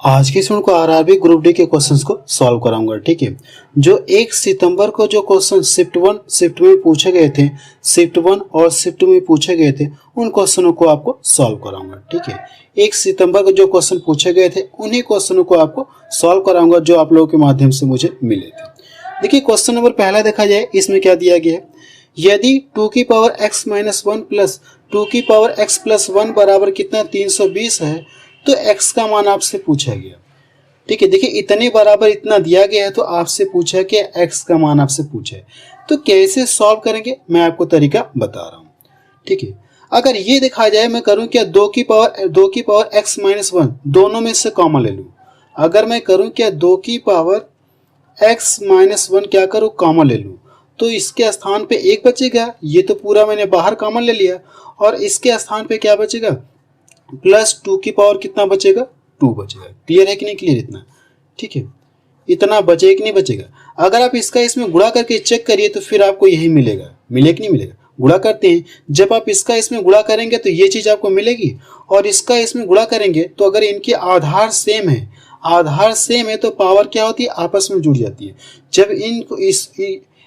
आज के इसमें को आरआरबी ग्रुप डी के क्वेश्चंस को सॉल्व कराऊंगा। ठीक है, जो 1 सितंबर को जो क्वेश्चन शिफ्ट वन शिफ्ट में पूछे गए थे, शिफ्ट वन और शिफ्ट में पूछे गए थे, उन क्वेश्चनों को आपको सॉल्व कराऊंगा। ठीक है, 1 सितंबर को जो क्वेश्चन पूछे गए थे उन्हीं क्वेश्चनों को आपको सॉल्व कराऊंगा जो आप लोगों के माध्यम से मुझे मिले थे। देखिए क्वेश्चन नंबर पहला देखा जाए, इसमें क्या दिया गया है, यदि 2 की पावर x माइनस 1 प्लस 2 की पावर x प्लस 1 बराबर कितना 320 है तो x का मान आपसे पूछा गया। ठीक है, देखिए इतने बराबर इतना दिया गया है तो आपसे पूछा कि x का मान आपसे पूछा है, तो कैसे सॉल्व करेंगे मैं आपको तरीका बता रहा हूँ। ठीक है, अगर ये देखा जाए मैं करूँ क्या 2 की पावर x माइनस 1 दोनों में से कॉमन ले लूँ। अगर मैं करूँ क्या 2 की पावर x माइनस 1 क्या करूँ कॉमन ले लूँ तो इसके स्थान पे 1 बचेगा, ये तो पूरा मैंने बाहर कॉमन ले लिया, और इसके स्थान पे क्या बचेगा प्लस 2 की पावर कितना बचेगा 2 बचेगा। क्लियर है कि नहीं क्लियर इतना? ठीक है, इतना बचेगा कि नहीं बचेगा। अगर आप इसका इसमें गुणा करके चेक करिए तो फिर आपको यही मिलेगा, मिलेगा कि नहीं मिलेगा। गुणा करते हैं, जब आप इसका इसमें गुणा करेंगे तो ये चीज आपको मिलेगी, और इसका इसमें गुणा करेंगे तो अगर इनके आधार सेम है तो पावर क्या होती है आपस में जुड़ जाती है। जब इनको इस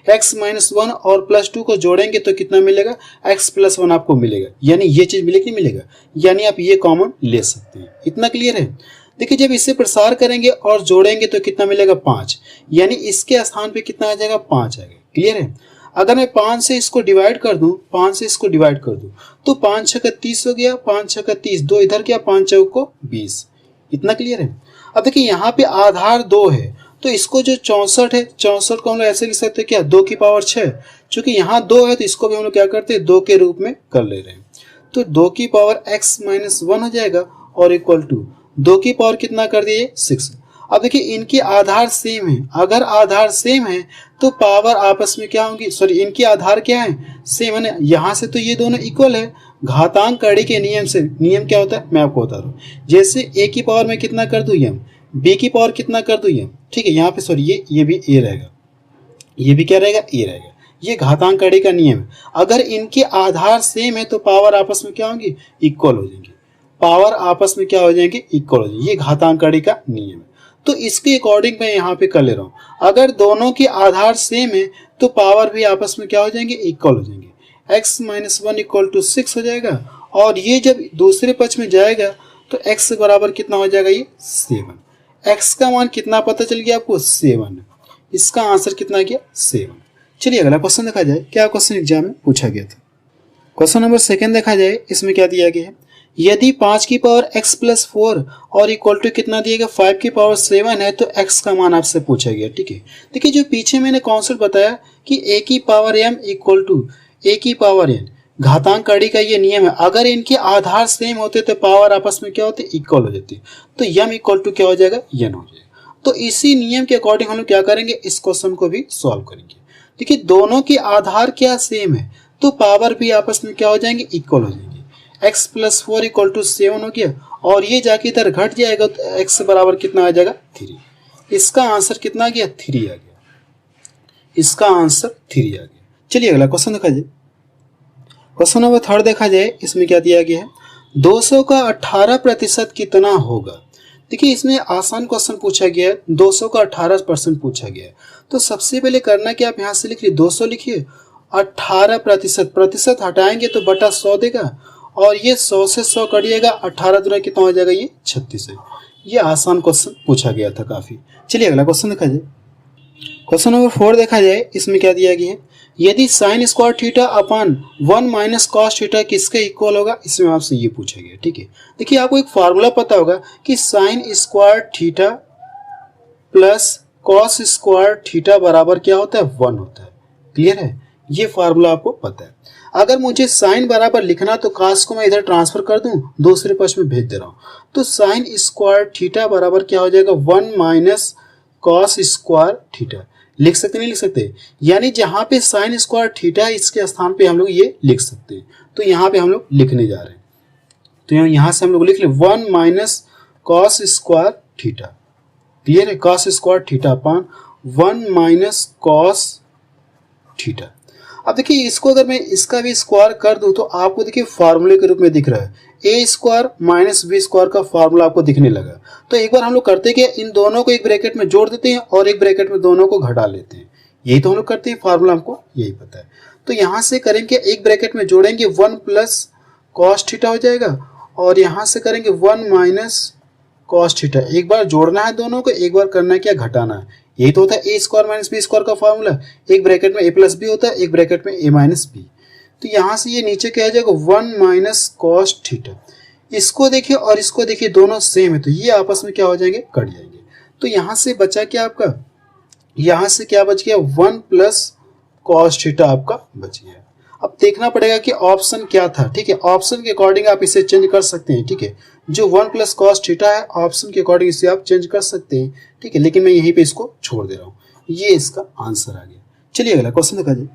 x माइनस 1 और प्लस 2 को जोड़ेंगे तो कितना मिलेगा x प्लस 1 आपको मिलेगा, यानी ये चीज मिलेगी नहीं मिलेगा, यानी आप ये कॉमन ले सकते हैं। इतना क्लियर है? देखिए जब इसे प्रसार करेंगे और जोड़ेंगे तो कितना मिलेगा 5, यानी इसके स्थान पे कितना आ जाएगा 5 आएगा। क्लियर है? अगर मैं 5 से इसको डिवाइड कर दूं, 5 से इसको डिवाइड कर दूं तो 5 छक्का 30 हो गया, 5 छक्का 30, 2 इधर गया, 5 चौक को 20। इतना क्लियर है? अब देखिए यहाँ पे आधार 2 है तो इसको जो 64 है, 64 को हम लोग ऐसे लिख सकते हैं क्या 2 की पावर 6, चूंकि यहाँ 2 है तो इसको भी हम लोग क्या करते हैं 2 के रूप में कर ले रहे हैं। तो 2 की पावर x माइनस 1 हो जाएगा और इक्वल टू 2 की पावर कितना कर दिए 6। अब देखिए इनके आधार सेम है, अगर आधार सेम है तो पावर आपस में क्या होंगी, सॉरी इनके आधार क्या है सेम है ना, यहाँ से तो ये दोनों इक्वल है। घातांक कड़ी के नियम से, नियम क्या होता है मैं आपको बता रहा हूँ, जैसे a की पावर में कितना कर दूं m, b की पावर कितना कर दूं m। ठीक है, यहाँ पे सॉरी ये भी a रहेगा, ये भी क्या रहेगा a रहेगा, ये घातांक कड़ी का नियम है। अगर इनके आधार सेम है तो पावर आपस में क्या होंगी इक्वल हो जाएंगे, पावर आपस में क्या हो जाएंगे इक्वल हो जाएंगे, ये घातांक कड़ी का नियम है। तो इसके अकॉर्डिंग मैं यहाँ पे कर ले रहा हूँ, अगर दोनों के आधार सेम है तो पावर भी आपस में क्या हो जाएंगे इक्वल हो जाएंगे। x माइनस 1 इक्वल टू 6 हो जाएगा, और ये जब दूसरे पक्ष में जाएगा तो x बराबर कितना हो जाएगा ये 7। x का मान कितना पता चल गया आपको 7, इसका आंसर कितना गया 7। चलिए अगला क्वेश्चन देखा जाए, क्या क्वेश्चन एग्जाम में पूछा गया था। क्वेश्चन नंबर 2 देखा जाए, इसमें क्या दिया गया है, यदि 5 की पावर x प्लस 4 और इक्वल टू कितना दिएगा 5 की पावर 7 है तो x का मान आपसे पूछा गया। ठीक है, देखिए जो पीछे मैंने कॉन्सेप्ट बताया कि a की power m equal to a की पावर n, घातांक कड़ी का ये नियम है, अगर इनके आधार सेम होते तो पावर आपस में क्या होते इक्वल हो जाती, तो m इक्वल टू क्या हो जाएगा n हो जाएगा। तो इसी नियम के अकॉर्डिंग हम लोग क्या करेंगे इस क्वेश्चन को भी सॉल्व करेंगे। देखिए दोनों के आधार क्या सेम है तो पावर भी आपस में क्या हो जाएंगे इक्वल हो जाएंगे। x प्लस 4 इक्वल टू 7 हो गया, और ये जाके इधर घट जाएगा तो x बराबर कितना आ जाएगा 3। इसका आंसर कितना आ गया 3 आ गया, इसका आंसर 3 आ गया। चलिए अगला क्वेश्चन देखा जाए। क्वेश्चन नंबर 3 देखा जाए, इसमें क्या दिया गया है, 200 का 18% कितना होगा। देखिए इसमें आसान क्वेश्चन पूछा गया है, 200 का 18% पूछा गया है। तो सबसे पहले करना क्या, आप यहाँ से लिखिए 200 लिखिए, 18% प्रतिशत हटाएंगे तो बटा 100 देगा, और ये 100 से 100 कटिएगा, 18 दूना कितना हो जाएगा ये 36 है। ये आसान क्वेश्चन पूछा गया था काफी। चलिए अगला क्वेश्चन देखा जाए। क्वेश्चन नंबर 4 देखा जाए, इसमें क्या दिया गया है, यदि sine square theta upon 1 minus cos theta किसके इक्वल होगा, इसमें आपसे ये पूछा गया। ठीक है, देखिए आपको एक फार्मूला पता होगा कि sine square theta plus cos square theta बराबर क्या होता है 1 होता है। क्लियर है, ये फार्मूला आपको पता है। अगर मुझे साइन बराबर लिखना तो कास को मैं इधर ट्रांसफर कर दूं, दूसरे पक्ष में भेज दे रहा हूं, तो साइन स्क्वायर थीटा बराबर क्या हो जाएगा 1 माइनस कॉस स्क्वायर थीटा। लिख सकते नहीं लिख सकते, यानी जहां पे साइन स्क्वायर थीटा है इसके स्थान पे हम लोग ये लिख सकते हैं। तो यहाँ पे हम लोग लिखने जा रहे हैं, तो यहाँ से हम लोग लिख ले 1 minus cos square theta. Clear है, cos square theta upon 1 minus cos theta. अब देखिए इसको अगर मैं इसका भी स्क्वायर कर दूं तो आपको देखिए फार्मूले के रूप में दिख रहा है ए स्क्वायर माइनस बी स्क्वायर का फॉर्मूला आपको दिखने लगा। तो एक बार हम लोग करते हैं कि इन दोनों को एक ब्रैकेट में जोड़ देते हैं और एक ब्रैकेट में दोनों को घटा लेते हैं। यही तो हम लोग करते हैं, फार्मूला हमको यही पता है। तो यहाँ से करेंगे एक ब्रैकेट में जोड़ेंगे 1 प्लस कॉस थीटा हो जाएगा और यहाँ से करेंगे 1 माइनस कॉस थीटा। एक बार जोड़ना है दोनों को, एक बार करना है क्या, घटाना है। यही तो होता है ए स्क्वायर माइनस बी स्क्वायर का फॉर्मूला। एक ब्रैकेट में ए प्लस बी होता है, एक ब्रैकेट में ए माइनस बी। तो यहाँ से ये नीचे क्या आ जाएगा 1 माइनस कॉस थीटा। इसको देखिए और इसको देखिए, दोनों सेम है तो ये आपस में क्या हो जाएंगे, कट जाएंगे। तो यहाँ से बचा क्या आपका, यहाँ से क्या बच गया 1 प्लस कॉस थीटा आपका बच गया। अब देखना पड़ेगा कि ऑप्शन क्या था। ठीक है, ऑप्शन के अकॉर्डिंग आप इसे चेंज कर सकते हैं। ठीक है, जो 1 प्लस कॉस थीटा है ऑप्शन के अकॉर्डिंग इसे आप चेंज कर सकते हैं। ठीक है, लेकिन मैं यहीं पे इसको छोड़ दे रहा हूँ। ये इसका आंसर आ गया। चलिए अगला क्वेश्चन देखा जाए।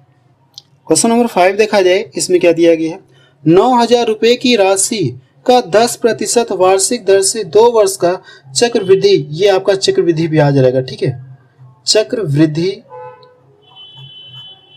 क्वेश्चन नंबर 5 देखा जाए, इसमें क्या दिया गया है, 9,000 रुपए की राशि का 10% वार्षिक दर से 2 वर्ष का चक्रवृद्धि, ये आपका चक्रवृद्धि ब्याज रहेगा। ठीक है, चक्रवृद्धि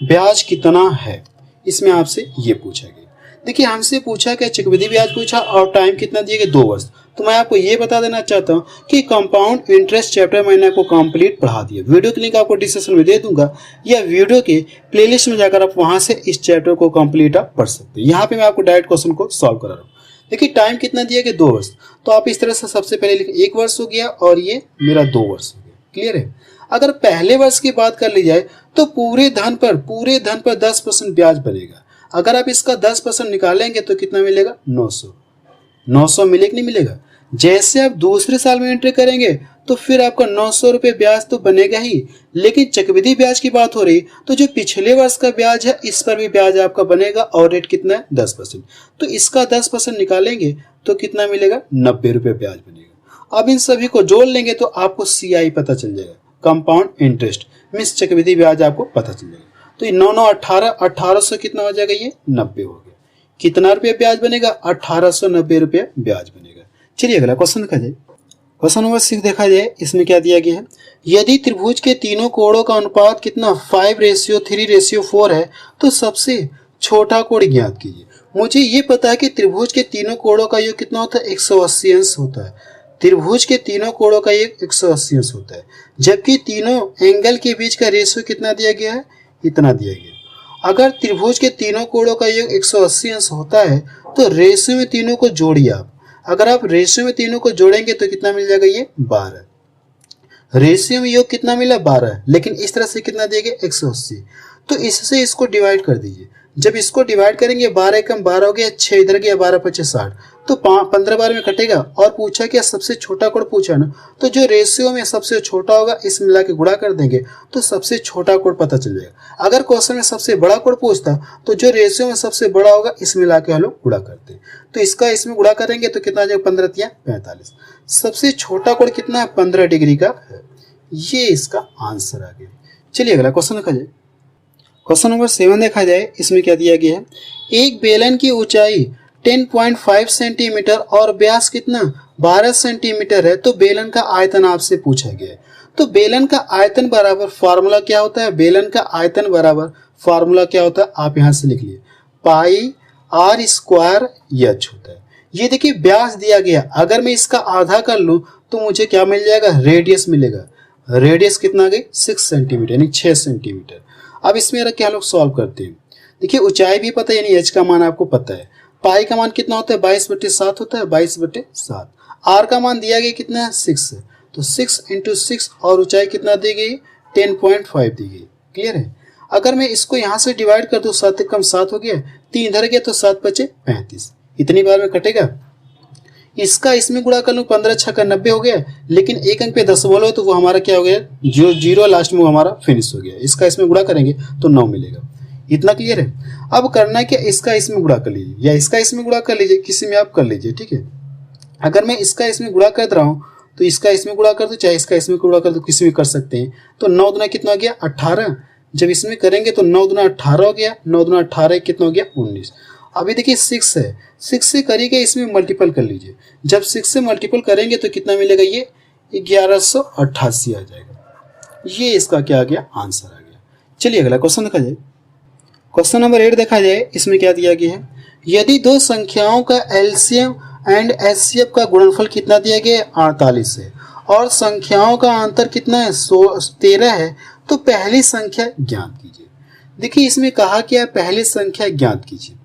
ब्याज कितना है, इसमें आपसे ये पूछा गया। देखिए हमसे पूछा क्या, चक्रवृद्धि ब्याज पूछा और टाइम कितना दिया गया 2 वर्ष। तो मैं आपको ये बता देना चाहता हूँ कि कंपाउंड इंटरेस्ट चैप्टर मैंने आपको कंप्लीट पढ़ा दिया। वीडियो की लिंक आपको डिस्क्रिप्शन में दे दूंगा या वीडियो के प्लेलिस्ट में जाकर आप वहां से इस चैप्टर को कंप्लीट आप पढ़ सकते हैं। यहाँ पे मैं आपको डायरेक्ट क्वेश्चन को सॉल्व करा रहा हूँ। देखिए टाइम कितना दिया गया 2 वर्ष, तो आप इस तरह से सबसे पहले लिखे 1 वर्ष हो गया और ये मेरा 2 वर्ष हो गया। क्लियर है। अगर पहले वर्ष की बात कर ली जाए तो पूरे धन पर 10% ब्याज बनेगा। अगर आप इसका 10% निकालेंगे तो कितना मिलेगा, 900 मिलेगा नहीं मिलेगा। जैसे आप दूसरे साल में एंट्री करेंगे तो फिर आपका 900 रुपये ब्याज तो बनेगा ही, लेकिन चक्रवृद्धि ब्याज की बात हो रही तो जो पिछले वर्ष का ब्याज है इस पर भी ब्याज आपका बनेगा और रेट कितना है 10%। तो इसका 10% निकालेंगे तो कितना मिलेगा, 90 रुपये ब्याज बनेगा। अब इन सभी को जोड़ लेंगे तो आपको CI पता चल जाएगा, कंपाउंड इंटरेस्ट मीन्स चक्रवृद्धि ब्याज आपको पता चल जाएगा। तो ये 9 9 18 1800 कितना हो जाएगा, ये 90 हो गया। कितना रुपये ब्याज बनेगा, 1890 रुपये ब्याज बनेगा। चलिए अगला क्वेश्चन देखा जाए। क्वेश्चन नंबर 6 देखा जाए, इसमें क्या दिया गया है, यदि त्रिभुज के तीनों कोणों का अनुपात कितना 5:3:4 है तो सबसे छोटा कोण ज्ञात कीजिए। मुझे ये पता है कि त्रिभुज के तीनों कोणों का योग कितना होता है, 180 अंश होता है। त्रिभुज के तीनों कोणों का योग 180 अंश होता है, जबकि तीनों एंगल के बीच का रेशियो कितना दिया गया है, इतना दिया गया। अगर त्रिभुज के तीनों कोणों का योग 180 अंश होता है तो रेशियो में तीनों को जोड़िए आप। अगर आप रेशियो में तीनों को जोड़ेंगे तो कितना मिल जाएगा, ये 12। रेशियो में योग कितना मिला, 12, लेकिन इस तरह से कितना दिया गया 180। तो इससे इसको डिवाइड कर दीजिए। जब इसको डिवाइड करेंगे 12 कम 12 हो गया, 6 इधर गया, 12 5 60, तो 15 बार में कटेगा। और पूछा क्या, सबसे छोटा कोण पूछा ना, तो जो रेशियो में सबसे छोटा होगा इस मिला के गुणा कर देंगे तो सबसे छोटा कोण पता चल जाएगा। अगर क्वेश्चन में सबसे बड़ा कोण पूछता तो जो रेशियो में सबसे बड़ा होगा इस मिला के हम लोग गुणा करते हैं। तो इसका इसमें गुणा करेंगे तो कितना आ जाएगा, 15 × 45। सबसे छोटा कोण कितना है, 15 डिग्री का है। ये इसका आंसर आ गया। चलिए अगला क्वेश्चन देखा जाए। क्वेश्चन नंबर 7 देखा जाए, इसमें क्या दिया गया है, एक बेलन की ऊंचाई 10.5 सेंटीमीटर और व्यास कितना 12 सेंटीमीटर है तो बेलन का आयतन आपसे पूछा गया है। तो बेलन का आयतन बराबर फार्मूला क्या होता है, बेलन का आयतन बराबर फार्मूला क्या होता है, आप यहां से लिख लिए, पाई r² h होता है। ये देखिए व्यास दिया गया, अगर मैं इसका आधा कर लूं तो मुझे क्या मिल जाएगा, रेडियस मिलेगा। रेडियस कितना आ गई, 6 सेंटीमीटर यानी 6 सेंटीमीटर। अब इसमें रख के हम लोग सॉल्व करते हैं। देखिए ऊंचाई भी पता है यानी h का मान आपको पता है, पाई का मान कितना होता है 22/7 होता है, 22/7। r का मान दिया गया कितना है 6 है, तो 6 × 6 और ऊंचाई कितना दी गई 10.5 दी गई। क्लियर है। अगर मैं इसको यहाँ से डिवाइड कर दूं, 7 कम 7 हो गया, 3 इधर गया तो 7 5 35, इतनी बार में कटेगा। इसका इसमें गुणा कर लूँ, 15 6 90 हो गया, लेकिन एक अंक पे दशमलव हो तो वो हमारा क्या हो गया, जो 0 लास्ट में वो हमारा फिनिश हो गया। इसका इसमें गुणा करेंगे तो 9 मिलेगा। इतना क्लियर है। अब करना है कि इसका इसमें गुणा कर लीजिए या इसका इसमें गुणा कर लीजिए, किसी में आप कर लीजिए। ठीक है, अगर मैं इसका इसमें गुणा कर रहा हूँ तो इसका इसमें गुणा कर दो, चाहे इसका इसमें गुणा कर दो, किसी में कर सकते हैं। तो 9 दूना कितना हो गया 18, जब इसमें करेंगे तो 9 दूना 18 हो गया, 9 दूना 18 कितना हो गया 19। अभी देखिए 6 है, 6 से करिएगा इसमें मल्टीपल कर लीजिए, जब 6 से मल्टीपल करेंगे तो कितना मिलेगा, ये 1188 आ जाएगा। ये इसका क्या आ गया, आंसर आ गया। चलिए अगला क्वेश्चन देखा जाए। क्वेश्चन नंबर 8 देखा जाए, इसमें क्या दिया गया है, यदि दो संख्याओं का एलसीएम एंड एचसीएफ का गुणनफल कितना दिया गया है 48 है और संख्याओं का अंतर कितना है 13 है, तो पहली संख्या ज्ञात कीजिए। देखिए इसमें कहा कि आप पहली संख्या ज्ञात कीजिए।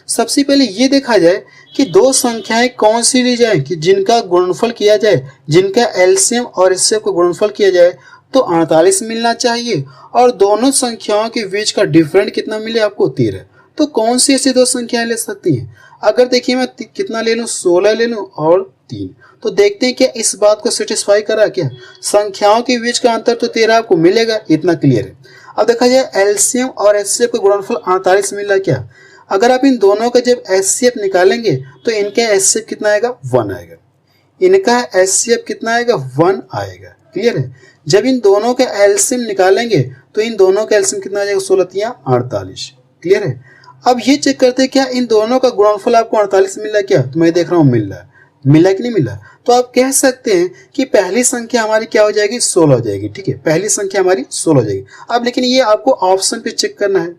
सबसे पहले ये देखा जाए कि दो संख्याएं कौन सी ली जाए कि जिनका गुणनफल किया जाए, जिनका एलसीएम और एचसीएफ का गुणनफल किया जाए तो 48 मिलना चाहिए और दोनों संख्याओं के बीच का डिफरेंट कितना मिले आपको 13। तो कौन सी ऐसी दो संख्याएं ले सकती हैं? अगर देखिए मैं कितना ले लूं 16 ले लूं और 3, तो देखते हैं क्या इस बात को सेटिस्फाई करा क्या? संख्याओं के बीच का अंतर तो 13 आपको मिलेगा, इतना क्लियर है। अब देखा जाए एलसीएम और एचसीएफ का गुणनफल 48 मिला क्या? अगर आप इन दोनों का जब एचसीएफ निकालेंगे तो इनका एचसीएफ कितना आएगा 1 आएगा, इनका एचसीएफ कितना आएगा 1 आएगा। क्लियर है? जब इन दोनों का एलसीएम निकालेंगे तो इन दोनों का एलसीएम कितना आ जाएगा 16 48। क्लियर है? अब ये चेक करते हैं क्या इन दोनों का गुणनफल आपको 48 मिल रहा है क्या? तो मैं देख रहा हूँ मिल रहा है, मिला कि नहीं मिला? तो आप कह सकते हैं कि पहली संख्या हमारी क्या हो जाएगी 16 हो जाएगी। ठीक है, पहली संख्या हमारी 16 हो जाएगी। अब लेकिन ये आपको ऑप्शन पे चेक करना है।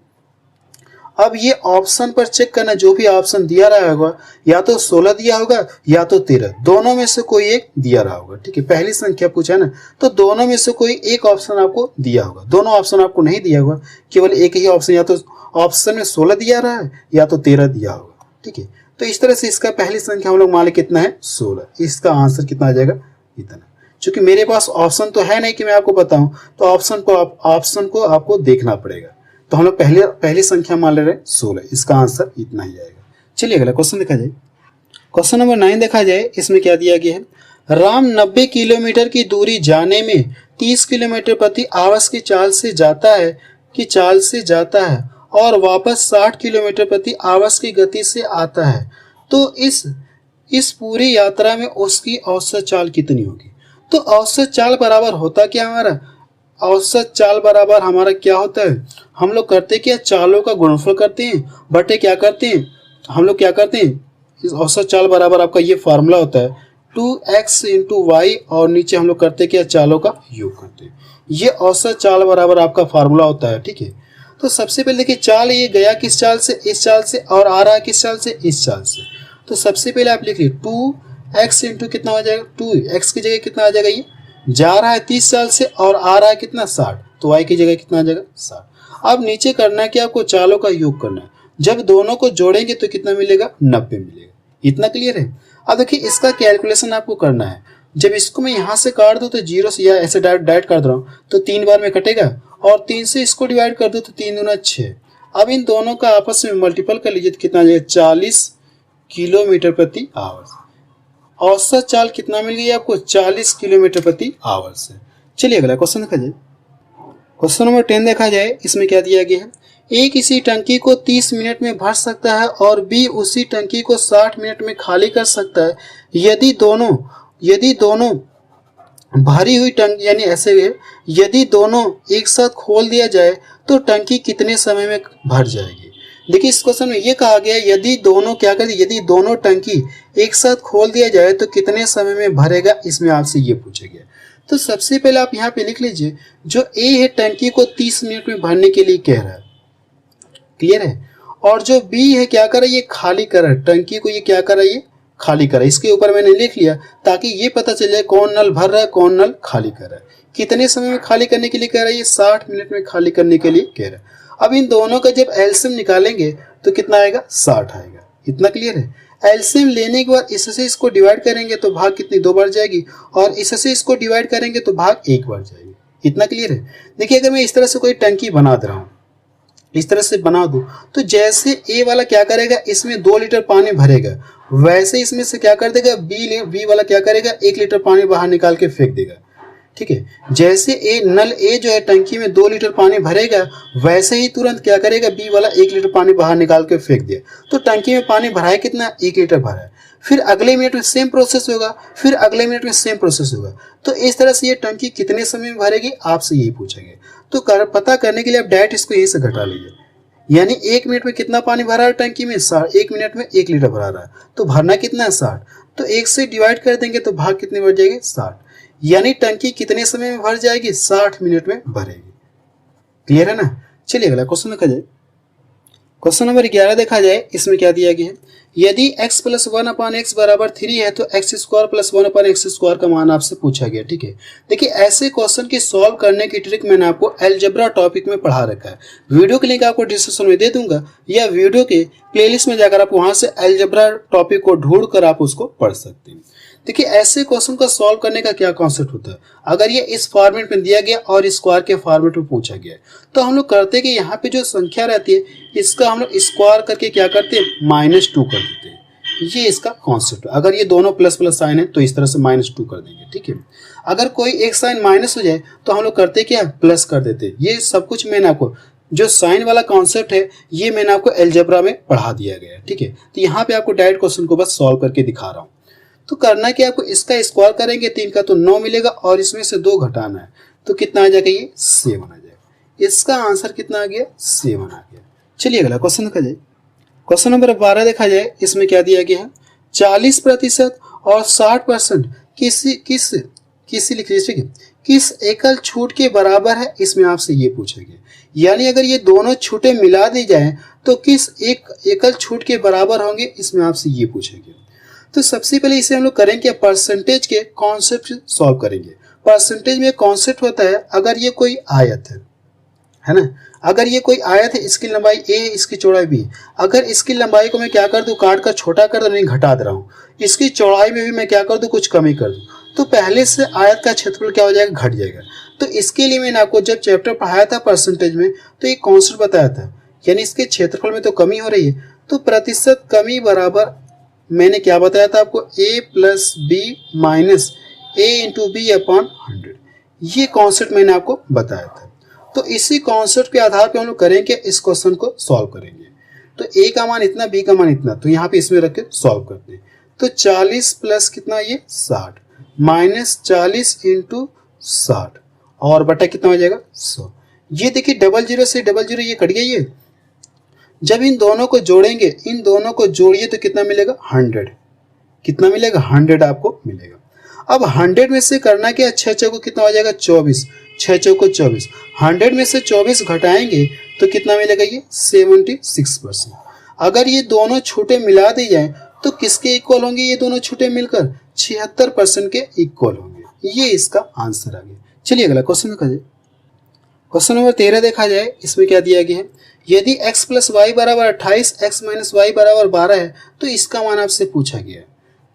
अब ये ऑप्शन पर चेक करना, जो भी ऑप्शन दिया रहा होगा या तो 16 दिया होगा या तो 13, दोनों में से कोई एक दिया रहा होगा। ठीक है, पहली संख्या पूछा है ना, तो दोनों में से कोई एक ऑप्शन आपको दिया होगा। दोनों ऑप्शन आपको नहीं दिया होगा, केवल एक ही ऑप्शन, या तो ऑप्शन में 16 दिया रहा है या तो 13 दिया होगा। ठीक है, तो इस तरह से इसका पहली संख्या हम लोग मान लें कितना है 16, इसका आंसर कितना आ जाएगा इतना। चूंकि मेरे पास ऑप्शन तो है नहीं कि मैं आपको बताऊं, तो ऑप्शन को आपको देखना पड़ेगा। तो हम लोग पहली संख्या मान ले रहे हैं 16, इसका आंसर इतना ही आएगा। चलिए अगला क्वेश्चन देखा जाए। क्वेश्चन नंबर 9 देखा जाए, इसमें क्या दिया गया है? राम 90 किलोमीटर की दूरी जाने में 30 किलोमीटर प्रति आवर्स की चाल से जाता है और वापस 60 किलोमीटर प्रति आवर्स की गति से आता है, तो इस पूरी यात्रा में उसकी औसत चाल कितनी होगी? तो औसत चाल बराबर होता क्या हमारा? औसत चाल बराबर हमारा क्या होता है? हम लोग करते क्या, चालों का गुणनफल करते हैं बटे क्या करते हैं, हम लोग क्या करते हैं, इस औसत चाल बराबर आपका ये फार्मूला होता है 2x इंटू वाई और नीचे हम लोग करते क्या, चालों का योग करते हैं। ये औसत चाल बराबर आपका फार्मूला होता है। ठीक है, तो सबसे पहले देखिए चाल, ये गया किस चाल से, इस चाल से, और आ रहा है किस चाल से, इस चाल से। तो सबसे पहले आप लिखिए 2x इंटू कितना हो जाएगा, 2x की जगह कितना आ जाएगा, ये जा रहा है 30 साल से और आ रहा है कितना 60, तो y की जगह कितना आ जाएगा 60। अब नीचे करना है कि आपको चालों का योग करना है, जब दोनों को जोड़ेंगे तो कितना मिलेगा 90 मिलेगा। इतना क्लियर है? अब देखिए इसका कैलकुलेशन आपको करना है। जब इसको मैं यहाँ से काट दूं तो 0 से, या ऐसे डायरेक्ट कर रहा हूँ तो 3 बार में कटेगा, और 3 से इसको डिवाइड कर दो तो 3 दूना 6। अब इन दोनों का आपस में मल्टीपल कर लीजिए तो कितना आ जाएगा 40 किलोमीटर प्रति आवर्स। औसत चाल कितना मिल गई आपको 40 किलोमीटर प्रति आवर्स से। चलिए अगला क्वेश्चन देखा जाए। क्वेश्चन नंबर 10 देखा जाए, इसमें क्या दिया गया है? ए किसी टंकी को 30 मिनट में भर सकता है और बी उसी टंकी को 60 मिनट में खाली कर सकता है। यदि दोनों भरी हुई टंकी, यानी ऐसे है, यदि दोनों एक साथ खोल दिया जाए तो टंकी कितने समय में भर जाएगी? देखिए इस क्वेश्चन में ये कहा गया है यदि दोनों क्या करें, यदि दोनों टंकी एक साथ खोल दिया जाए तो कितने समय में भरेगा, इसमें आपसे ये पूछा गया। तो सबसे पहले आप यहाँ पे लिख लीजिए, जो ए है टंकी को 30 मिनट में भरने के लिए कह रहा है। क्लियर है? और जो बी है क्या कर रहा है, ये खाली कर रहा है टंकी को, ये क्या कर रहा है, ये खाली कर रहा है। इसके ऊपर मैंने लिख लिया ताकि ये पता चल जाए कौन नल भर रहा है कौन नल खाली कर रहा है। कितने समय में खाली करने के लिए कह रहा है, ये 60 मिनट में खाली करने के लिए कह रहा है। अब इन दोनों का जब एलसीएम निकालेंगे तो कितना आएगा 60 आएगा। इतना क्लियर है? एलसीएम लेने के बाद इससे इसको डिवाइड करेंगे तो भाग कितनी 2 बार जाएगी, और इससे इसको डिवाइड करेंगे तो भाग 1 बार जाएगी। इतना क्लियर है? देखिए अगर मैं इस तरह से कोई टंकी बना दे रहा हूँ, इस तरह से बना दूं, तो जैसे ए वाला क्या करेगा, इसमें 2 लीटर पानी भरेगा, वैसे इसमें से क्या कर देगा, बी वाला क्या करेगा 1 लीटर पानी बाहर निकाल के फेंक देगा। ठीक है, जैसे नल ए जो है टंकी में 2 लीटर पानी भरेगा, वैसे ही तुरंत क्या करेगा बी वाला 1 लीटर पानी बाहर निकाल के फेंक दिया, तो टंकी में पानी भरा है कितना, 1 लीटर भरा है। फिर अगले मिनट में सेम प्रोसेस होगा, फिर अगले मिनट में सेम प्रोसेस होगा। तो इस तरह से ये टंकी कितने समय में भरेगी, आपसे यही पूछेंगे। तो पता करने के लिए आप डायरेक्ट इसको यहीं से घटा लीजिए, यानी 1 मिनट में कितना पानी भरा है टंकी में, 1 मिनट में 1 लीटर भरा रहा है, तो भरना कितना है 60, तो 1 से डिवाइड कर देंगे तो भाग कितने बढ़ जाएंगे 60, यानी टंकी कितने समय में भर जाएगी, 60 मिनट में भरेगी। क्लियर है ना? चलिए अगला क्वेश्चन देखा जाए। क्वेश्चन नंबर 11 देखा जाए, इसमें क्या दिया गया है, यदि x प्लस 1/x बराबर 3 है तो x square plus 1/x square का मान आपसे पूछा गया। ठीक है, देखिए ऐसे क्वेश्चन की सॉल्व करने की ट्रिक मैंने आपको अलजेब्रा टॉपिक में पढ़ा रखा है। वीडियो के लिंक आपको डिस्क्रिप्शन में दे दूंगा या वीडियो के प्लेलिस्ट में जाकर आप वहां से अलजेब्रा टॉपिक को ढूंढ कर आप उसको पढ़ सकते हैं। देखिए ऐसे क्वेश्चन का सॉल्व करने का क्या कॉन्सेप्ट होता है, अगर ये इस फॉर्मेट में दिया गया और स्क्वायर के फॉर्मेट में पूछा गया तो हम लोग करते हैं कि यहाँ पे जो संख्या रहती है इसका हम लोग स्क्वायर करके क्या करते हैं, -2 कर देते हैं। ये इसका कॉन्सेप्ट है। अगर ये दोनों प्लस प्लस साइन है तो इस तरह से -2 कर देंगे। ठीक है, अगर कोई एक साइन माइनस हो जाए तो हम लोग करते क्या, प्लस कर देते हैं। ये सब कुछ मैंने आपको जो साइन वाला कॉन्सेप्ट है ये मैंने आपको अलजेब्रा में पढ़ा दिया गया है। ठीक है, तो यहाँ पे आपको डायरेक्ट क्वेश्चन को बस सॉल्व करके दिखा रहा हूँ। तो करना क्या, आपको इसका स्क्वायर करेंगे 3 का तो 9 मिलेगा और इसमें से 2 घटाना है तो कितना आ जाएगा, ये 7 आ जाएगा। इसका आंसर कितना आ गया, 7 आ गया। चलिए अगला क्वेश्चन देखा जाए। क्वेश्चन नंबर 12 देखा जाए, इसमें क्या दिया गया है, 40% और 60% किस लिख लीजिए। ठीक है, किस एकल छूट के बराबर है, इसमें आपसे ये पूछा गया। यानी अगर ये दोनों छूटें मिला दी जाए तो किस एक एकल छूट के बराबर होंगे, इसमें आपसे ये पूछा गया। तो सबसे पहले इसे हम लोग करेंगे परसेंटेज के कॉन्सेप्ट सॉल्व करेंगे। परसेंटेज में कॉन्सेप्ट होता है, अगर ये कोई आयत है ना, अगर ये कोई आयत है, इसकी लंबाई a है, इसकी चौड़ाई b, अगर इसकी लंबाई को मैं क्या कर दूं, काट कर छोटा कर दूं, नहीं घटा दे रहा हूं, इसकी चौड़ाई में भी मैं क्या कर दूं, कुछ कमी कर दूं, तो पहले से आयत का क्षेत्रफल क्या हो जाएगा, घट जाएगा। तो इसके लिए मैंने आपको जब चैप्टर पढ़ाया था परसेंटेज में तो एक कॉन्सेप्ट बताया था, यानी इसके क्षेत्रफल में तो कमी हो रही है तो प्रतिशत कमी बराबर मैंने क्या बताया था आपको, a plus b minus a into b upon 100। ये कॉन्सेप्ट मैंने आपको बताया था। तो इसी कॉन्सेप्ट के आधार पे हम लोग करेंगे, इस क्वेश्चन को सॉल्व करेंगे। तो a का मान इतना, b का मान इतना, तो यहाँ पे इसमें रख के सॉल्व करते हैं। तो 40 प्लस कितना, ये 60 माइनस 40 इंटू 60 और बटा कितना हो जाएगा, 100। ये देखिए डबल जीरो से डबल जीरो ये कट गया। ये जब इन दोनों को जोड़ेंगे, इन दोनों को जोड़िए तो कितना मिलेगा, 100। कितना मिलेगा, 100 आपको मिलेगा। अब 100 में से करना क्या, 6 चौको कितना हो जाएगा, 24, 6 चौको 24। 100 में से 24 घटाएंगे तो कितना मिलेगा, ये 76%। अगर ये दोनों छूटे मिला दी जाए तो किसके इक्वल होंगे, ये दोनों छूटे मिलकर 76% के इक्वल होंगे। ये इसका आंसर आ गया। चलिए अगला क्वेश्चन देखा जाए। क्वेश्चन नंबर 13 देखा जाए, इसमें क्या दिया गया है, यदि x प्लस वाई बराबर 28, x माइनस वाई बराबर 12 है तो इसका मान आपसे पूछा गया है।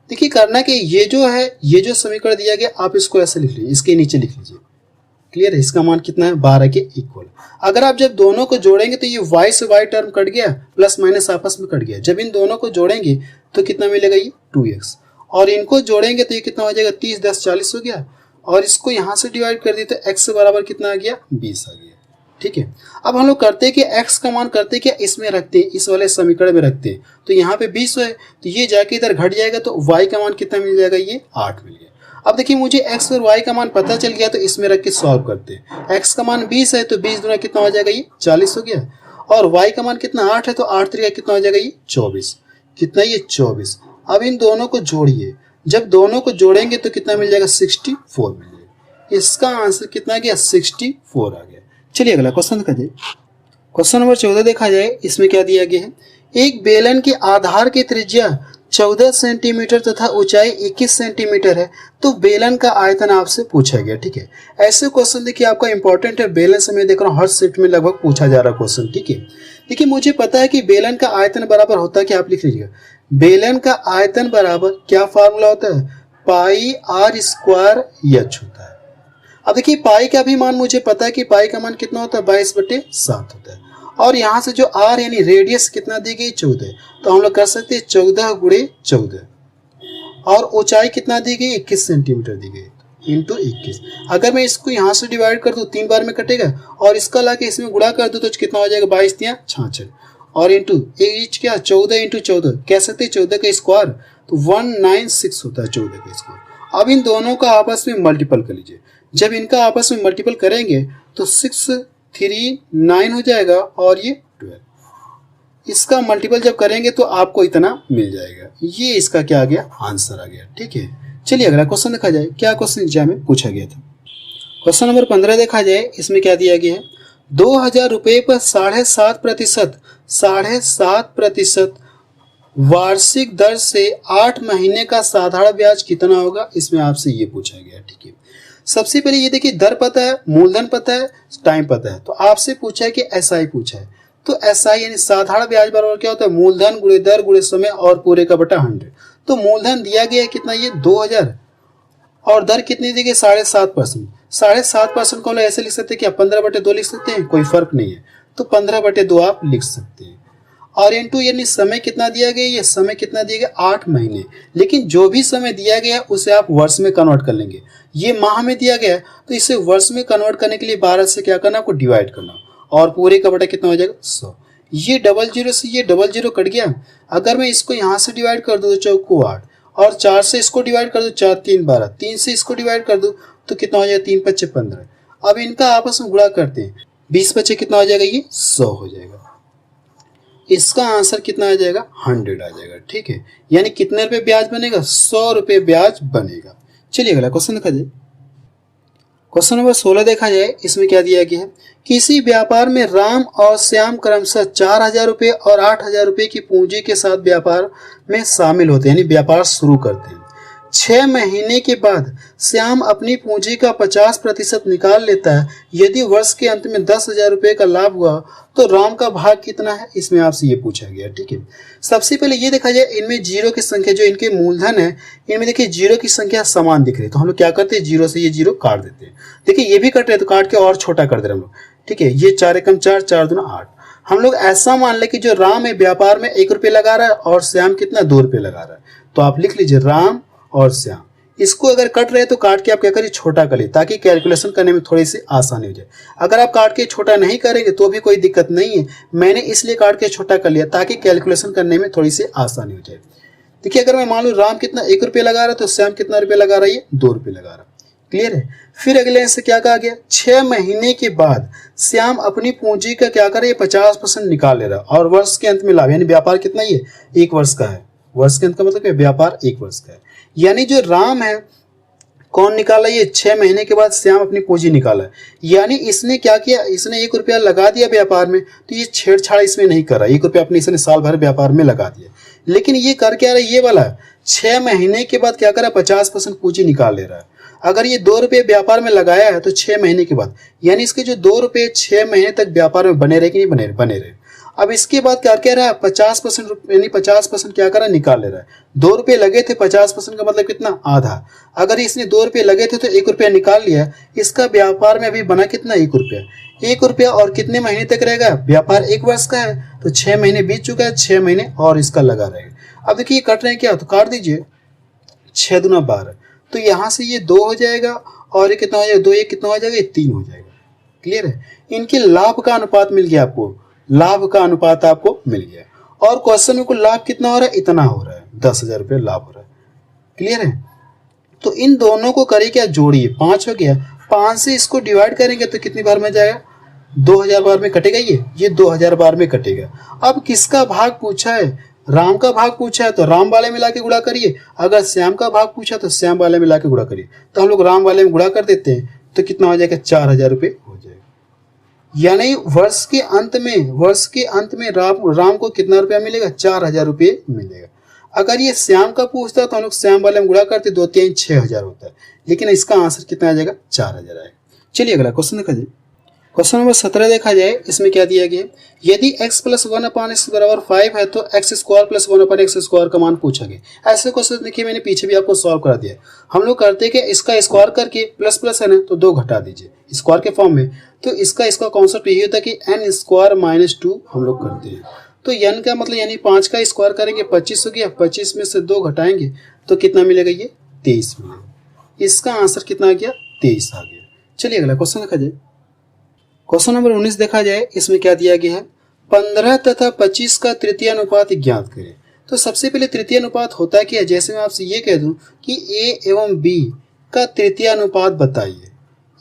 देखिए करना कि ये जो है, ये जो समीकरण दिया गया आप इसको ऐसे लिख लीजिए, इसके नीचे लिख लीजिए। क्लियर है, इसका मान कितना है, 12 के इक्वल। अगर आप जब दोनों को जोड़ेंगे तो ये y से y टर्म कट गया, प्लस माइनस आपस में कट गया। जब इन दोनों को जोड़ेंगे तो कितना मिलेगा, ये 2x, और इनको जोड़ेंगे तो ये कितना हो जाएगा, 30 10 40 हो गया, और इसको यहाँ से डिवाइड कर दिए तो x से बराबर कितना आ गया, 20 आ गया। ठीक है, अब हम लोग करते हैं कि x का मान करते क्या, इसमें रखते हैं, इस वाले समीकरण में रखते हैं। तो यहाँ पे 20 है तो ये जाके इधर घट जाएगा तो y का मान कितना मिल जाएगा, ये 8 मिल गया। अब देखिए मुझे x और y का मान पता चल गया तो इसमें रख के सॉल्व करते हैं। x का मान 20 है तो 20 गुना कितना हो जाएगा, ये 40 हो गया, और y का मान कितना 8 है तो 8 3 कितना हो जाएगा, ये 24। कितना, ये 24। अब इन दोनों को जोड़िए, जब दोनों को जोड़ेंगे तो कितना मिल जाएगा, 64 मिल जाएगा। इसका आंसर कितना गया, 64 आ गया। चलिए अगला क्वेश्चन देखा जाए। क्वेश्चन नंबर 14 देखा जाए, इसमें क्या दिया गया है, एक बेलन के आधार की त्रिज्या 14 सेंटीमीटर तथा ऊंचाई 21 सेंटीमीटर है तो बेलन का आयतन आपसे पूछा गया। ठीक है, ऐसे क्वेश्चन देखिए आपका इंपॉर्टेंट है, बेलन से मैं देख रहा हूँ हर शिफ्ट में लगभग पूछा जा रहा क्वेश्चन। ठीक है, देखिए मुझे पता है कि बेलन का आयतन बराबर होता है, क्या आप लिख लीजिएगा, बेलन का आयतन बराबर क्या फार्मूला होता है, पाई आर स्क्वायर एच होता है। अब देखिए पाई का भी मान मुझे पता है कि पाई का मान कितना होता है, 22/7 होता है, और यहाँ से जो आर यानी रेडियस कितना दी गई, 14, तो हम लोग कर सकते हैं 14 गुणे 14, और ऊंचाई कितना दी गई, 21 सेंटीमीटर दी गई, इंटू 21। अगर मैं इसको यहाँ से डिवाइड कर दूँ 3 बार में कटेगा, और इसका लाके इसमें गुणा कर दूँ तो कितना हो जाएगा, 22 या 66, और इंटू एच क्या, 14 इंटू 14 कह सकते हैं 14 का स्क्वायर, तो 196 होता है 14 का स्क्वायर। अब इन दोनों का आपस में मल्टीपल कर लीजिए, जब इनका आपस में मल्टीपल करेंगे तो 6 3 9 हो जाएगा, और ये 12। इसका मल्टीपल जब करेंगे तो आपको इतना मिल जाएगा। ये इसका क्या आ गया, आंसर आ गया। ठीक है, चलिए अगला क्वेश्चन देखा जाए, क्या क्वेश्चन एग्जाम में पूछा गया था। क्वेश्चन नंबर 15 देखा जाए, इसमें क्या दिया गया है, 2000 रुपये पर 7.5% 7.5% वार्षिक दर से 8 महीने का साधारण ब्याज कितना होगा, इसमें आपसे ये पूछा गया। ठीक है, सबसे पहले ये देखिए, दर पता है, मूलधन पता है, टाइम पता है, तो आपसे पूछा है कि एसआई पूछा है। तो एसआई यानी साधारण ब्याज बराबर क्या होता है, मूलधन गुणे दर गुणे समय और पूरे का बटा 100। तो मूलधन दिया गया है कितना, ये 2000, और दर कितनी दी गई, 7.5%। 7.5% को हम लोग ऐसे लिख सकते हैं कि 15/2 लिख सकते हैं, कोई फर्क नहीं है, तो 15/2 आप लिख सकते हैं। और इनटू यानी समय कितना दिया गया, ये समय कितना दिया गया, 8 महीने। लेकिन जो भी समय दिया गया है उसे आप वर्ष में कन्वर्ट कर लेंगे। ये माह में दिया गया है तो इसे वर्ष में कन्वर्ट करने के लिए 12 से क्या करना, आपको डिवाइड करना, और पूरे का बटा कितना हो जाएगा, 100। ये 00 से ये 00 कट गया। अगर मैं इसको यहाँ से डिवाइड कर दूँ तो चौको 8, और 4 से इसको डिवाइड कर दूँ, 4 3 12, 3 से इसको डिवाइड कर दूँ तो कितना हो जाएगा, 3 5 15। अब इनका आपस में गुणा करते हैं, 20 बचे कितना हो जाएगा, ये 100 हो जाएगा। इसका आंसर कितना आ जाएगा, 100 आ जाएगा। ठीक है, यानी कितने रुपए ब्याज बनेगा, 100 रुपए ब्याज बनेगा। चलिए अगला क्वेश्चन देखा जाए। क्वेश्चन नंबर 16 देखा जाए, इसमें क्या दिया गया है, किसी व्यापार में राम और श्याम क्रमशः 4000 रुपये और 8000 रुपये की पूंजी के साथ व्यापार में शामिल होते हैं, यानी व्यापार शुरू करते हैं। 6 महीने के बाद श्याम अपनी पूंजी का 50% निकाल लेता है। यदि वर्ष के अंत में 10,000 रुपये का लाभ हुआ तो राम का भाग कितना है, इसमें आपसे ये पूछा गया। ठीक है, सबसे पहले ये देखा जाए, इनमें जीरो की संख्या जो इनके मूलधन है, इनमें देखिए जीरो की संख्या समान दिख रही है, तो हम लोग क्या करते हैं, जीरो से ये जीरो काट देते हैं। देखिए ये भी कट रहे तो काट के और छोटा कर दे रहे हम लोग। ठीक है, ये 4 एकम 4, 4 दूना 8। हम लोग ऐसा मान ले कि जो राम है व्यापार में 1 रुपये लगा रहा है और श्याम कितना, 2 रुपये लगा रहा है, तो आप लिख लीजिए राम और श्याम। इसको अगर कट रहे तो काट के आप क्या करिए, छोटा करिए, ताकि कैलकुलेशन करने में थोड़ी सी आसानी हो जाए। अगर आप काट के छोटा नहीं करेंगे तो भी कोई दिक्कत नहीं है, मैंने इसलिए काट के छोटा कर लिया ताकि कैलकुलेशन करने में थोड़ी सी आसानी हो जाए। देखिए अगर मैं मान लूँ राम कितना 1 रुपये लगा रहा है तो श्याम कितना रुपये लगा रहा है, ये 2 रुपये लगा रहा है। क्लियर है। फिर अगले से क्या कहा गया, 6 महीने के बाद श्याम अपनी पूंजी का क्या करे, 50% निकाल ले रहा है, और वर्ष के अंत में लाभ, यानी व्यापार कितना, ये 1 वर्ष का है। वर्ष के अंत का मतलब क्या, व्यापार 1 वर्ष का है। यानी जो राम है कौन निकाला, ये 6 महीने के बाद श्याम अपनी पूंजी निकाला है। यानी इसने क्या किया, इसने 1 रुपया लगा दिया व्यापार में, तो ये छेड़छाड़ इसमें नहीं कर रहा, 1 रुपया अपने इसने साल भर व्यापार में लगा दिया। लेकिन ये कर क्या रहा है, ये वाला 6 महीने के बाद क्या कर रहा है, 50% पूंजी निकाल ले रहा है। अगर ये 2 रुपये व्यापार में लगाया है तो 6 महीने के बाद, यानी इसके जो 2 रुपये 6 महीने तक व्यापार में बने रहे कि नहीं बने रहे। अब इसके बाद क्या कह रहा है, 50%, यानी 50% क्या कर रहा है, निकाल ले रहा है। 2 रुपये लगे थे, 50% का मतलब कितना, आधा। अगर इसने 2 रुपये लगे थे तो 1 रुपया निकाल लिया, इसका व्यापार में अभी बना कितना, 1 रुपया। 1 रुपया और कितने महीने तक रहेगा, व्यापार 1 वर्ष का है तो 6 महीने बीत चुका है, 6 महीने और इसका लगा रहेगा। अब देखिए कट रहे हैं क्या, तो काट दीजिए, 6 दूना 12, तो यहाँ से ये 2 हो जाएगा, और ये कितना हो जाएगा, 2 ये कितना हो जाएगा, ये 3 हो जाएगा। क्लियर है। इनके लाभ का अनुपात मिल गया आपको, लाभ का अनुपात आपको मिल गया, और क्वेश्चन में को लाभ कितना हो रहा है, इतना हो रहा है, 10,000 रुपये लाभ हो रहा है। क्लियर है। तो इन दोनों को करिए क्या, जोड़िए, 5 हो गया, 5 से इसको डिवाइड करेंगे तो कितनी बार में जाएगा, 2000 बार में कटेगा, ये 2000 बार में कटेगा। अब किसका भाग पूछा है, राम का भाग पूछा है तो राम वाले में लाके गुणा करिए, अगर श्याम का भाग पूछा तो श्याम वाले में लाके गुणा करिए। तो हम लोग राम वाले में गुणा कर देते हैं तो कितना हो जाएगा, 4000 रुपये हो जाएगा। यानी वर्ष के अंत में राम को कितना रुपया मिलेगा, 4000 रुपये मिलेगा। अगर ये श्याम का पूछता तो हम लोग श्याम वाले में गुणा करते, 2 3 6000 होता है, लेकिन इसका आंसर कितना आ जाएगा, 4000 आएगा। चलिए अगला क्वेश्चन देखा जाए। क्वेश्चन नंबर 17 देखा जाए, इसमें क्या दिया गया, यदि x + 1/x बराबर 5 है तो x² + 1/x² का मान पूछा गया। ऐसे क्वेश्चन देखिए मैंने पीछे भी आपको सॉल्व करा दिया। हम लोग करते हैं कि इसका स्क्वायर करके प्लस प्लस है ना तो 2 घटा दीजिए स्क्वायर के फॉर्म में, तो इसका कॉन्सेप्ट यही होता है कि n² - 2 हम लोग करते हैं। तो n का मतलब यानी 5 का स्क्वायर करेंगे 25 हो गया, 25 में से 2 घटाएंगे तो कितना मिलेगा, ये 23 मिलेगा। इसका आंसर कितना आ गया, 23 आ गया। चलिए अगला क्वेश्चन देखा जाए। क्वेश्चन नंबर 19 देखा जाए, इसमें क्या दिया गया है, 15 तथा 25 का तृतीय अनुपात ज्ञात करें। तो सबसे पहले तृतीय अनुपात होता है क्या, जैसे मैं आपसे ये कह दूं कि a एवं b का तृतीय अनुपात बताइए,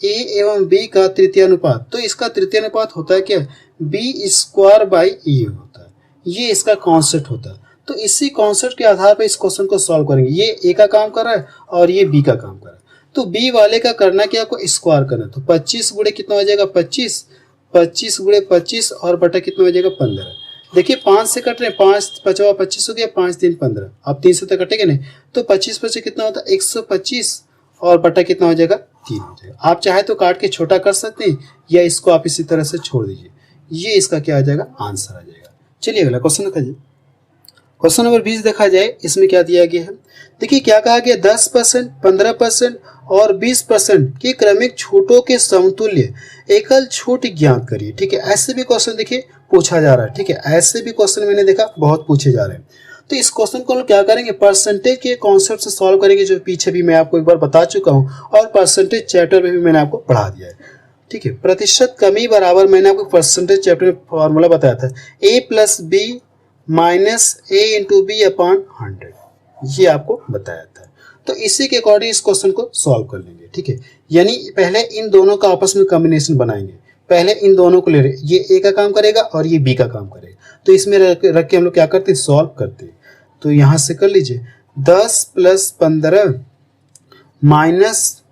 a एवं b का तृतीय अनुपात, तो इसका तृतीय अनुपात होता है क्या, b² बाई e होता है। ये इसका कॉन्सेप्ट होता है। तो इसी कॉन्सेप्ट के आधार पर इस क्वेश्चन को सॉल्व करेंगे। ये a का काम कर रहा है और ये b का काम कर रहा है, तो b वाले का करना क्या, आपको स्क्वायर करना। तो 25 गुणे कितना हो जाएगा, 25 गुणे 25 और बटा कितना हो जाएगा, 15। देखिए 5 से कट रहे हैं, 5 पचवा 25 हो गया, 5 3 15, अब 3 से तक कटेगा नहीं, तो 25 25 कितना होता है 125 और बटा कितना हो जाएगा 3 हो जाएगा। आप चाहे तो काट के छोटा कर सकते हैं या इसको आप इसी तरह से छोड़ दीजिए, ये इसका क्या आ जाएगा आंसर आ जाएगा। चलिए अगला क्वेश्चन दिखाइए। क्वेश्चन नंबर 20 देखा जाए, इसमें क्या दिया गया है, देखिए क्या कहा गया 10%, 15% और 20% के क्रमिक छूटों के समतुल्य एकल छूट ज्ञात करिए। ठीक है, ऐसे भी क्वेश्चन देखिए पूछा जा रहा है। ठीक है, ऐसे भी क्वेश्चन मैंने देखा बहुत पूछे जा रहे हैं। तो इस क्वेश्चन को हम लोग क्या करेंगे, परसेंटेज के कॉन्सेप्ट से सॉल्व करेंगे, जो पीछे भी मैं आपको एक बार बता चुका हूँ और परसेंटेज चैप्टर में भी मैंने आपको पढ़ा दिया है। ठीक है, प्रतिशत कमी बराबर, मैंने आपको परसेंटेज चैप्टर में फॉर्मूला बताया था, a plus b minus a into b upon 100, ये आपको बताया था। तो इसी के अकॉर्डिंग इस क्वेश्चन को सॉल्व कर लेंगे। ठीक है, यानी पहले इन दोनों का आपस में कॉम्बिनेशन बनाएंगे, पहले इन दोनों को ले रहे, ये ए का काम करेगा और ये बी का काम करेगा, तो इसमें रख के हम लोग क्या करते हैं सॉल्व करते हैं। तो यहां से कर लीजिए 10 प्लस 15 माइनस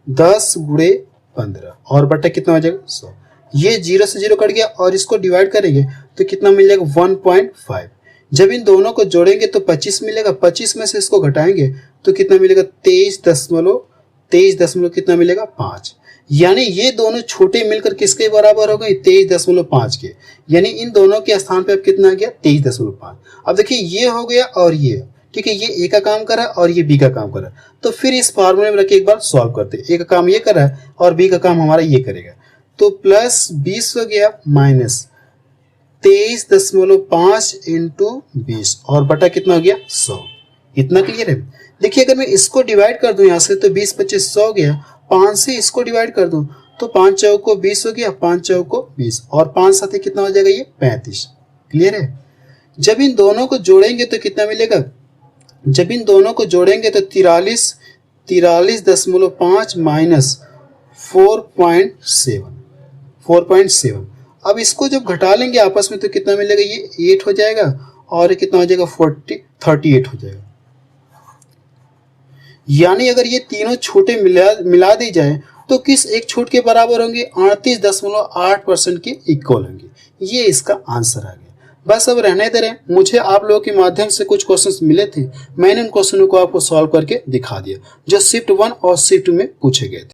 10 गुणे 15 और बटा कितना हो जाएगा 100, ये 0 से 0 कट गया और इसको डिवाइड करेंगे तो कितना मिल जाएगा 1.5। जब इन दोनों को जोड़ेंगे तो 25 मिलेगा, 25 में से इसको घटाएंगे तो कितना मिलेगा 23 दशमलव कितना मिलेगा 5, यानी ये दोनों छोटे मिलकर किसके बराबर हो गए 23.5 के, यानी इन दोनों के स्थान पे अब कितना आ गया 23.5। अब देखिए ये हो गया और ये, ठीक है, ये ए का काम कर रहा है और ये बी का काम कर रहा है, तो फिर इस फॉर्मूले में रख के एक बार सॉल्व करते हैं। ए का काम ये कर रहा है और बी का काम हमारा ये करेगा, तो प्लस 20 हो गया माइनस 23.5 इंटू 20 और बटा कितना हो गया 100। इतना क्लियर है। देखिए अगर मैं इसको डिवाइड कर दूं यहाँ से तो 20 25 100 हो गया, 5 से इसको डिवाइड कर दूं तो 5 चौक को 20 हो गया, 5 चौक को 20 और 5 साथ कितना हो जाएगा ये 35। क्लियर है। जब इन दोनों को जोड़ेंगे तो कितना मिलेगा, जब इन दोनों को जोड़ेंगे तो 43.5 माइनस 4.7। अब इसको जब घटा लेंगे आपस में तो कितना मिलेगा, ये 8 हो जाएगा और कितना हो जाएगा 38 हो जाएगा। यानी अगर ये तीनों छोटे मिला दी जाए तो किस एक छूट के बराबर होंगे 38.8% के इक्वल होंगे। ये इसका आंसर आ गया। बस अब रहने दे रहे, मुझे आप लोगों के माध्यम से कुछ क्वेश्चंस मिले थे, मैंने उन क्वेश्चनों को आपको सॉल्व करके दिखा दिया जो शिफ्ट 1 और शिफ्ट 2 में पूछे गए थे।